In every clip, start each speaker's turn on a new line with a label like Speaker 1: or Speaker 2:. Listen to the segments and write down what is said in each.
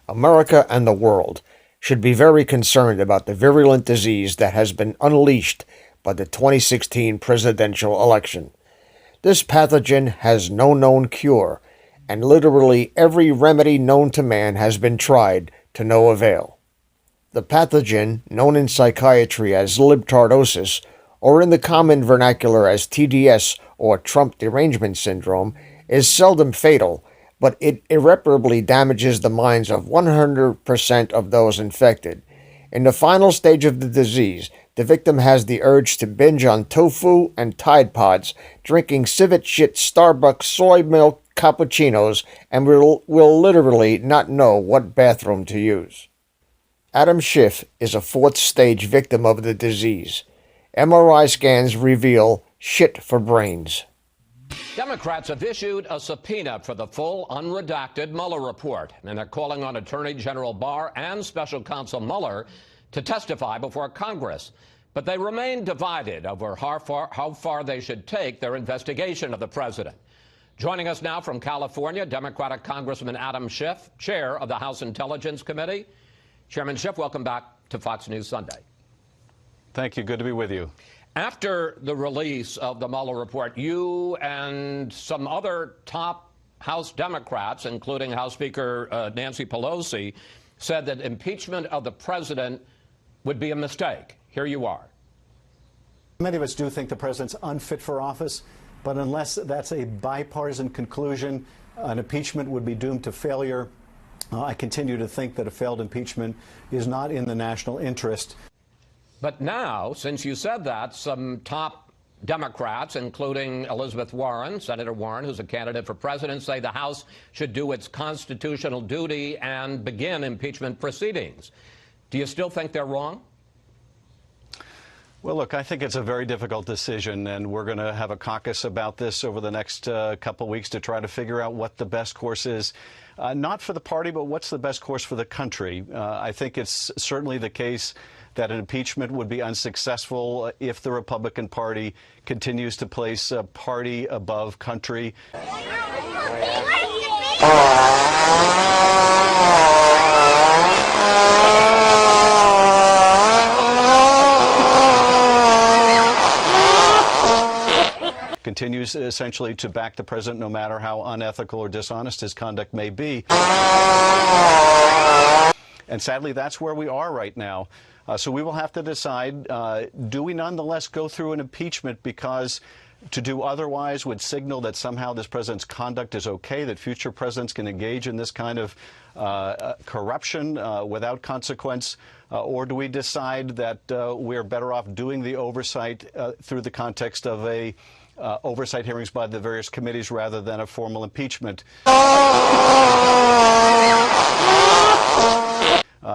Speaker 1: America and the world should be very concerned about the virulent disease that has been unleashed by the 2016 presidential election. This pathogen has no known cure, and literally every remedy known to man has been tried to no avail. The pathogen, known in psychiatry as libtardosis, or in the common vernacular as TDS or Trump derangement syndrome, is seldom fatal, but it irreparably damages the minds of 100% of those infected. In the final stage of the disease, the victim has the urge to binge on tofu and Tide Pods, drinking civet shit Starbucks soy milk cappuccinos, and will literally not know what bathroom to use. Adam Schiff is a fourth-stage victim of the disease. MRI scans reveal shit for brains.
Speaker 2: Democrats have issued a subpoena for the full, unredacted Mueller report, and they're calling on Attorney General Barr and Special Counsel Mueller to testify before Congress. But they remain divided over how far they should take their investigation of the president. Joining us now from California, Democratic Congressman Adam Schiff, chair of the House Intelligence Committee. Chairman Schiff, welcome back to Fox News Sunday.
Speaker 3: Thank you. Good to be with you.
Speaker 2: After the release of the Mueller report, you and some other top House Democrats, including House Speaker Nancy Pelosi, said that impeachment of the president would be a mistake. Here you are.
Speaker 4: Many of us do think the president's unfit for office, but unless that's a bipartisan conclusion, an impeachment would be doomed to failure. I continue to think that a failed impeachment is not in the national interest.
Speaker 2: But now, since you said that, some top Democrats, including Elizabeth Warren, Senator Warren, who's a candidate for president, say the House should do its constitutional duty and begin impeachment proceedings. Do you still think they're wrong?
Speaker 3: Well, look, I think it's a very difficult decision, and we're going to have a caucus about this over the next couple of weeks to try to figure out what the best course is, not for the party, but what's the best course for the country. I think it's certainly the case that an impeachment would be unsuccessful if the Republican Party continues to place party above country. Continues essentially to back the president no matter how unethical or dishonest his conduct may be. And sadly, that's where we are right now. So we will have to decide, do we nonetheless go through an impeachment, because to do otherwise would signal that somehow this president's conduct is okay, that future presidents can engage in this kind of corruption without consequence, or do we decide that we're better off doing the oversight through the context of a oversight hearings by the various committees rather than a formal impeachment?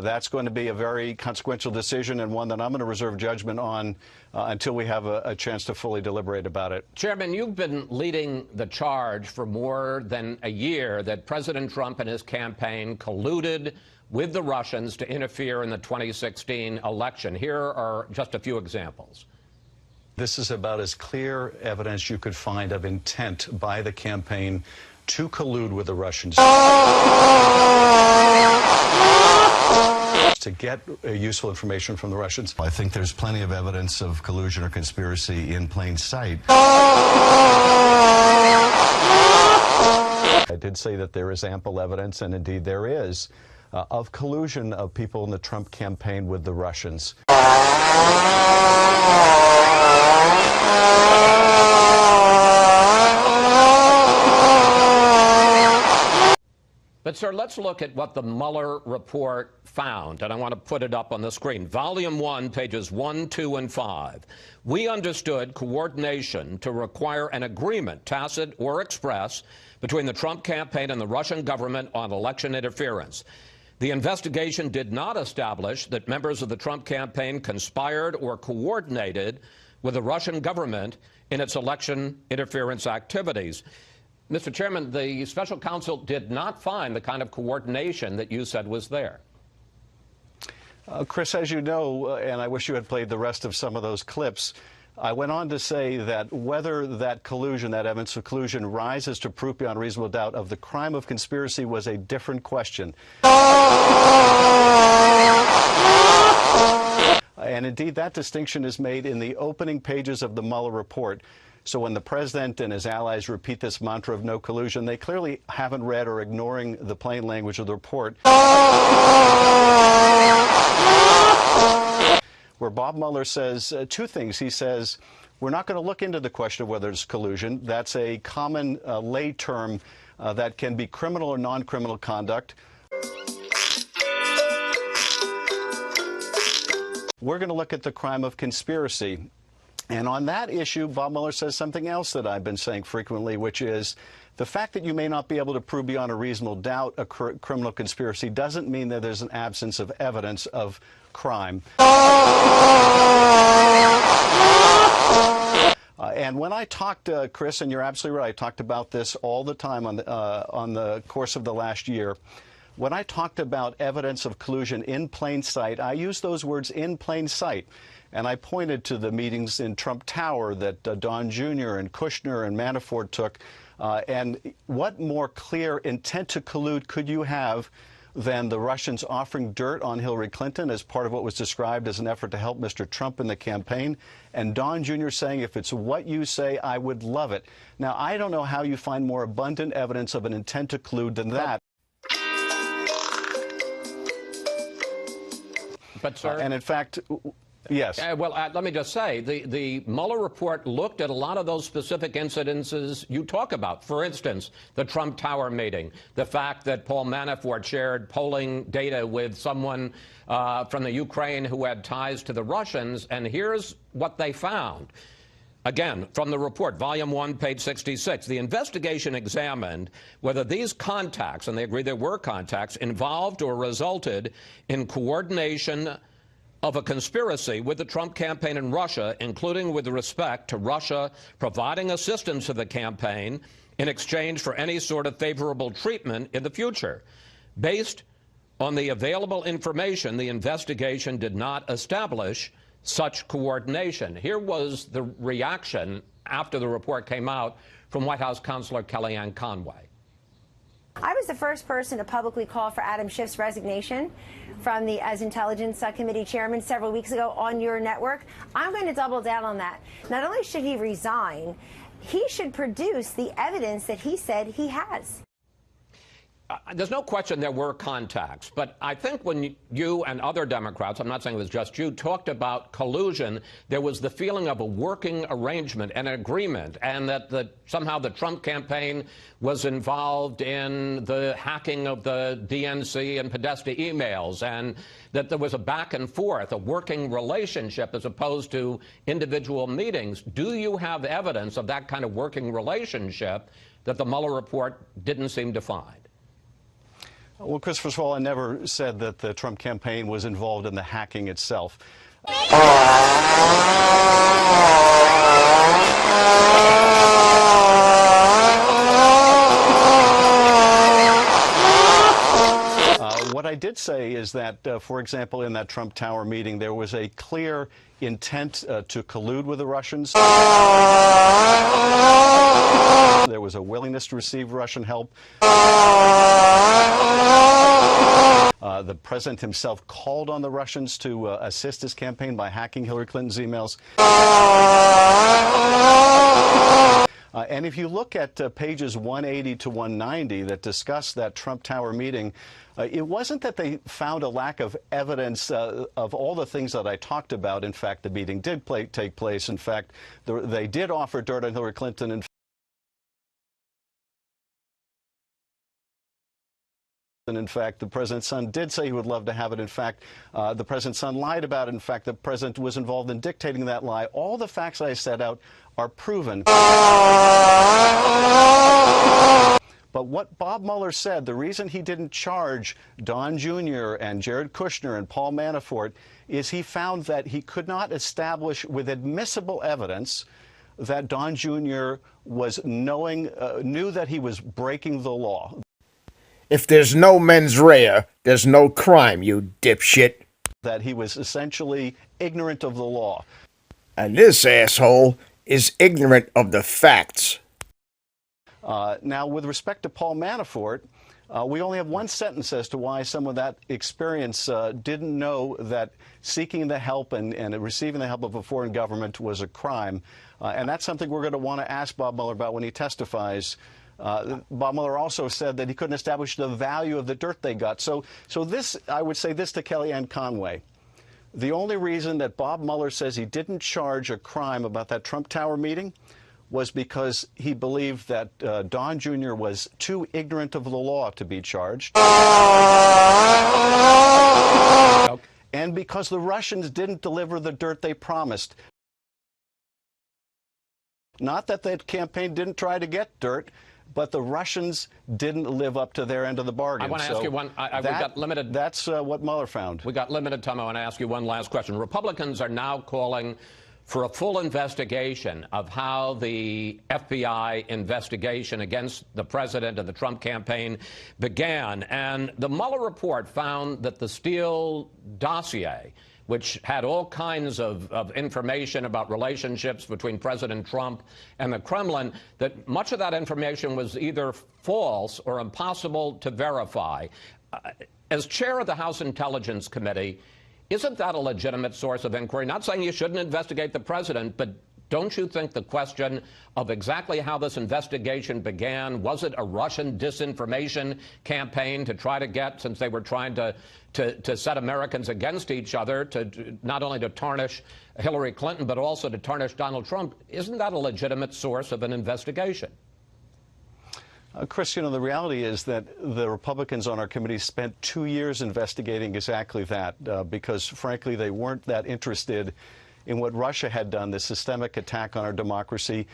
Speaker 3: That's going to be a very consequential decision, and one that I'm going to reserve judgment on until we have a chance to fully deliberate about it.
Speaker 2: Chairman, you've been leading the charge for more than a year that President Trump and his campaign colluded with the Russians to interfere in the 2016 election. Here are just a few examples.
Speaker 3: This is about as clear evidence you could find of intent by the campaign to collude with the Russians to get useful information from the Russians. I think there's plenty of evidence of collusion or conspiracy in plain sight. I did say that there is ample evidence, and indeed there is, of collusion of people in the Trump campaign with the Russians.
Speaker 2: But, sir, let's look at what the Mueller report found, and I want to put it up on the screen. Volume 1, pages 1, 2, and 5. We understood coordination to require an agreement, tacit or express, between the Trump campaign and the Russian government on election interference. The investigation did not establish that members of the Trump campaign conspired or coordinated with the Russian government in its election interference activities. Mr. Chairman, the special counsel did not find the kind of coordination that you said was there.
Speaker 3: Chris, as you know, and I wish you had played the rest of some of those clips, I went on to say that whether that collusion, that evidence of collusion, rises to proof beyond reasonable doubt of the crime of conspiracy was a different question. And indeed, that distinction is made in the opening pages of the Mueller report. So when the president and his allies repeat this mantra of no collusion, they clearly haven't read or ignoring the plain language of the report. Where Bob Mueller says two things. He says, we're not going to look into the question of whether it's collusion. That's a common lay term that can be criminal or non-criminal conduct. We're going to look at the crime of conspiracy. And on that issue, Bob Mueller says something else that I've been saying frequently, which is the fact that you may not be able to prove beyond a reasonable doubt a criminal conspiracy doesn't mean that there's an absence of evidence of crime. And when I talked, Chris, and you're absolutely right, I talked about this all the time on the course of the last year. When I talked about evidence of collusion in plain sight, I used those words in plain sight. And I pointed to the meetings in Trump Tower that Don Jr. and Kushner and Manafort took. And what more clear intent to collude could you have than the Russians offering dirt on Hillary Clinton as part of what was described as an effort to help Mr. Trump in the campaign, and Don Jr. saying, if it's what you say, I would love it. Now, I don't know how you find more abundant evidence of an intent to collude than that.
Speaker 2: But, sir,
Speaker 3: and in fact, yes.
Speaker 2: Well, let me just say, the Mueller report looked at a lot of those specific incidences you talk about. For instance, the Trump Tower meeting, the fact that Paul Manafort shared polling data with someone from the Ukraine who had ties to the Russians, and here's what they found. Again, from the report, Volume 1, page 66, the investigation examined whether these contacts, and they agree there were contacts, involved or resulted in coordination of a conspiracy with the Trump campaign in Russia, including with respect to Russia providing assistance to the campaign in exchange for any sort of favorable treatment in the future. Based on the available information, the investigation did not establish such coordination. Here was the reaction after the report came out from White House Counselor Kellyanne Conway.
Speaker 5: I was the first person to publicly call for Adam Schiff's resignation from the Intelligence Committee chairman several weeks ago on your network. I'm going to double down on that. Not only should he resign, he should produce the evidence that he said he has.
Speaker 2: There's no question there were contacts, but I think when you and other Democrats, I'm not saying it was just you, talked about collusion, there was the feeling of a working arrangement, an agreement, and that somehow the Trump campaign was involved in the hacking of the DNC and Podesta emails, and that there was a back and forth, a working relationship as opposed to individual meetings. Do you have evidence of that kind of working relationship that the Mueller report didn't seem to find?
Speaker 3: Well, Chris, first of all, I never said that the Trump campaign was involved in the hacking itself. What I did say is that, for example, in that Trump Tower meeting, there was a clear intent to collude with the Russians. There was a willingness to receive Russian help. The president himself called on the Russians to assist his campaign by hacking Hillary Clinton's emails. And if you look at pages 180 to 190 that discuss that Trump Tower meeting, it wasn't that they found a lack of evidence of all the things that I talked about. In fact, the meeting did take place. In fact, they did offer dirt on Hillary Clinton. In fact, the president's son did say he would love to have it. In fact, the president's son lied about it. In fact, the president was involved in dictating that lie. All the facts I set out are proven. But what Bob Mueller said, the reason he didn't charge Don Jr. and Jared Kushner and Paul Manafort is he found that he could not establish with admissible evidence that Don Jr. was knew that he was breaking the law.
Speaker 1: If there's no mens rea, there's no crime, you dipshit.
Speaker 3: That he was essentially ignorant of the law.
Speaker 1: And this asshole is ignorant of the facts.
Speaker 3: Now, with respect to Paul Manafort, we only have one sentence as to why someone with that experience didn't know that seeking the help and receiving the help of a foreign government was a crime. And that's something we're going to want to ask Bob Mueller about when he testifies. Bob Mueller also said that he couldn't establish the value of the dirt they got. So this, I would say this to Kellyanne Conway. The only reason that Bob Mueller says he didn't charge a crime about that Trump Tower meeting was because he believed that Don Jr. was too ignorant of the law to be charged. And because the Russians didn't deliver the dirt they promised. Not that that campaign didn't try to get dirt, but the Russians didn't live up to their end of the bargain.
Speaker 2: I want to ask you one. We got limited.
Speaker 3: That's what Mueller found.
Speaker 2: We got limited time. I want to ask you one last question. Republicans are now calling for a full investigation of how the FBI investigation against the president and the Trump campaign began. And the Mueller report found that the Steele dossier, which had all kinds of information about relationships between President Trump and the Kremlin, that much of that information was either false or impossible to verify. As chair of the House Intelligence Committee, isn't that a legitimate source of inquiry? Not saying you shouldn't investigate the president, but don't you think the question of exactly how this investigation began, was it a Russian disinformation campaign to try to get, since they were trying to set Americans against each other, to not only to tarnish Hillary Clinton, but also to tarnish Donald Trump, isn't that a legitimate source of an investigation?
Speaker 3: Chris, you know, the reality is that the Republicans on our committee spent 2 years investigating exactly that because, frankly, they weren't that interested in what Russia had done, the systemic attack on our democracy.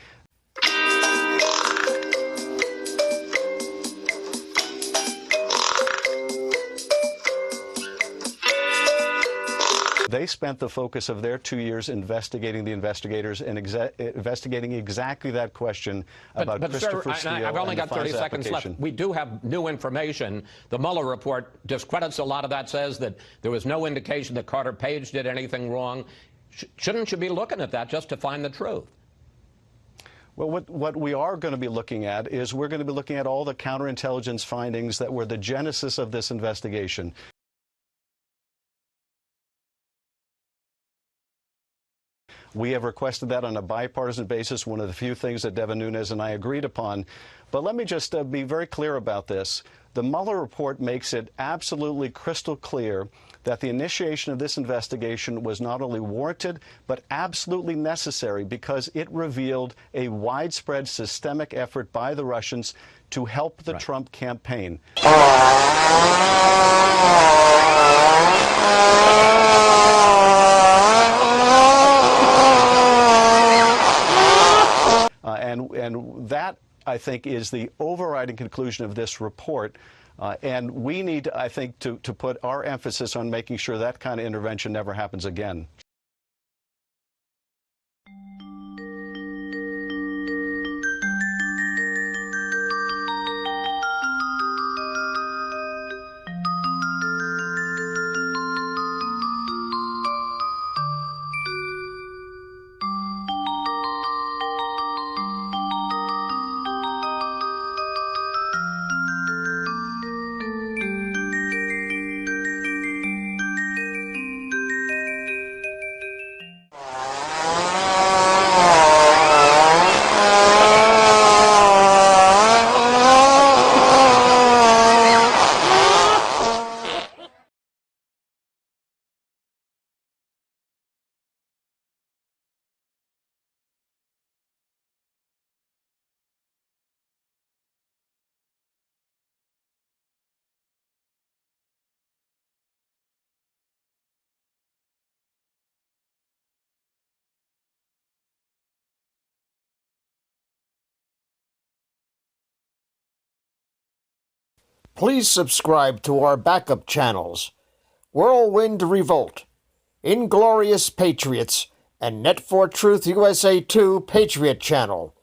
Speaker 3: They spent the focus of their 2 years investigating the investigators and investigating exactly that question about Christopher Steele.
Speaker 2: I've only got 30 seconds left. We do have new information. The Mueller report discredits a lot of that, says that there was no indication that Carter Page did anything wrong. Shouldn't you be looking at that just to find the truth?
Speaker 3: Well, what we are going to be looking at is we're going to be looking at all the counterintelligence findings that were the genesis of this investigation. We have requested that on a bipartisan basis, one of the few things that Devin Nunes and I agreed upon. But let me just be very clear about this. The Mueller report makes it absolutely crystal clear that the initiation of this investigation was not only warranted, but absolutely necessary because it revealed a widespread systemic effort by the Russians to help the Trump campaign. And that, I think, is the overriding conclusion of this report. And we need, I think, to put our emphasis on making sure that kind of intervention never happens again.
Speaker 1: Please subscribe to our backup channels, Whirlwind Revolt, Inglorious Patriots, and Net for Truth USA 2 Patriot channel.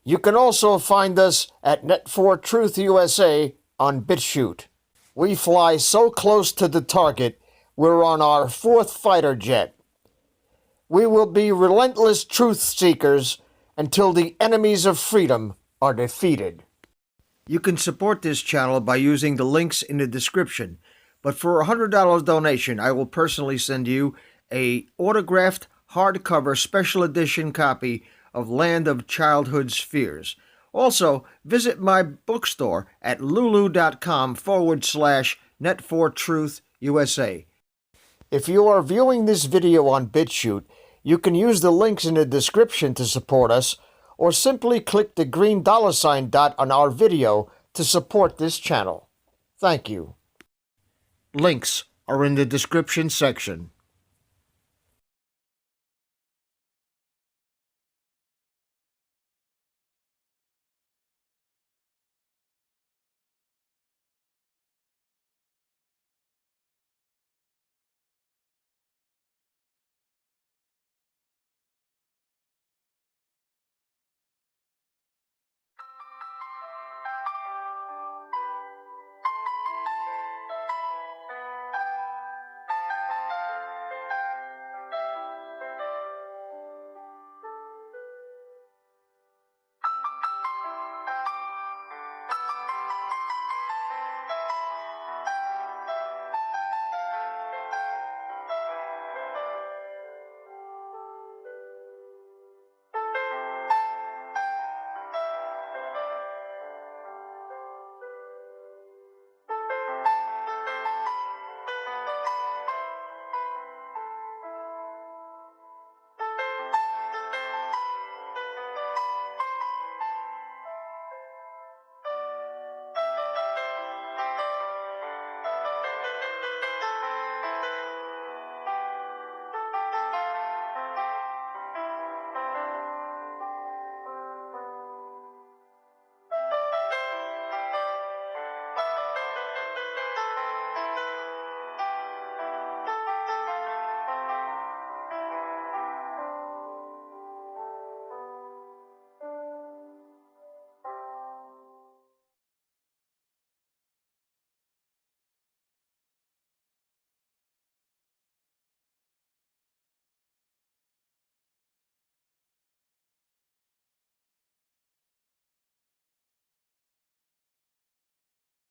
Speaker 1: You can also find us at Net for Truth USA on BitChute. We fly so close to the target, we're on our 4th fighter jet. We will be relentless truth seekers until the enemies of freedom are defeated. You can support this channel by using the links in the description, but for a $100 donation, I will personally send you a autographed hardcover special edition copy of Land of Childhood's Fears. Also, visit my bookstore at lulu.com/net4truth USA. If you are viewing this video on BitChute, you can use the links in the description to support us, or simply click the green $ dot on our video to support this channel. Thank you. Links are in the description section.